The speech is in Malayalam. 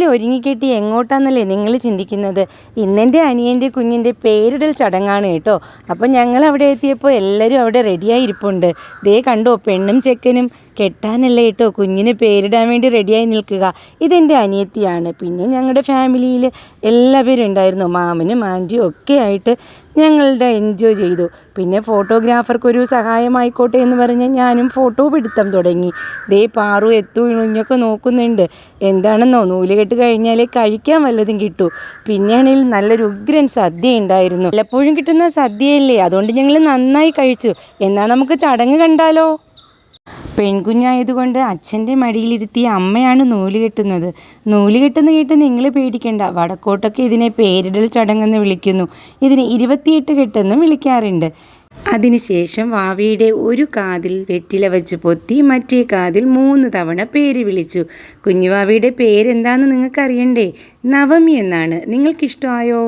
രാവിലെ ഒരുങ്ങിക്കെട്ടി എങ്ങോട്ടാന്നല്ലേ നിങ്ങൾ ചിന്തിക്കുന്നത്? ഇന്നെൻ്റെ അനിയൻ്റെ കുഞ്ഞിൻ്റെ പേരിടൽ ചടങ്ങാണ് കേട്ടോ. അപ്പം ഞങ്ങൾ അവിടെ എത്തിയപ്പോൾ എല്ലാവരും അവിടെ റെഡിയായി ഇരിപ്പുണ്ട്. ദേ കണ്ടോ, പെണ്ണും ചെക്കനും കെട്ടാനല്ല കേട്ടോ, കുഞ്ഞിന് പേരിടാൻ വേണ്ടി റെഡിയായി നിൽക്കുക. ഇതെൻ്റെ അനിയത്തിയാണ്. പിന്നെ ഞങ്ങളുടെ ഫാമിലിയിൽ എല്ലാവരും ഉണ്ടായിരുന്നു, മാമനും ആൻറ്റിയും ഒക്കെ ആയിട്ട് ഞങ്ങളുടെ എൻജോയ് ചെയ്തു. പിന്നെ ഫോട്ടോഗ്രാഫർക്കൊരു സഹായമായിക്കോട്ടെ എന്ന് പറഞ്ഞ് ഞാനും ഫോട്ടോ പിടുത്തം തുടങ്ങി. ദേ പാറു എത്തു ഇളഞ്ഞൊക്കെ നോക്കുന്നുണ്ട്. എന്താണെന്നോ, നൂലുകെട്ട് കഴിഞ്ഞാലേ കഴിക്കാൻ വല്ലതും കിട്ടൂ. പിന്നെയാണെങ്കിൽ നല്ലൊരു ഉഗ്രൻ സദ്യ ഉണ്ടായിരുന്നു. വല്ലപ്പോഴും കിട്ടുന്ന സദ്യയല്ലേ, അതുകൊണ്ട് ഞങ്ങൾ നന്നായി കഴിച്ചു. എന്നാൽ നമുക്ക് ചടങ്ങ് കണ്ടാലോ? പെൺകുഞ്ഞായതുകൊണ്ട് അച്ഛൻ്റെ മടിയിലിരുത്തിയ അമ്മയാണ് നൂല് കെട്ടുന്നത്. നൂല് കെട്ടുന്ന കേട്ട് നിങ്ങൾ പേടിക്കേണ്ട. വടക്കോട്ടൊക്കെ ഇതിനെ പേരിടൽ ചടങ്ങെന്ന് വിളിക്കുന്നു. ഇതിന് 28 കെട്ടെന്നും വിളിക്കാറുണ്ട്. അതിനുശേഷം വാവിയുടെ ഒരു കാതിൽ വെറ്റില വെച്ച് പൊത്തി മറ്റേ കാതിൽ 3 തവണ പേര് വിളിച്ചു. കുഞ്ഞുവാവിയുടെ പേരെന്താണെന്ന് നിങ്ങൾക്കറിയണ്ടേ? നവമി എന്നാണ്. നിങ്ങൾക്കിഷ്ടമായോ?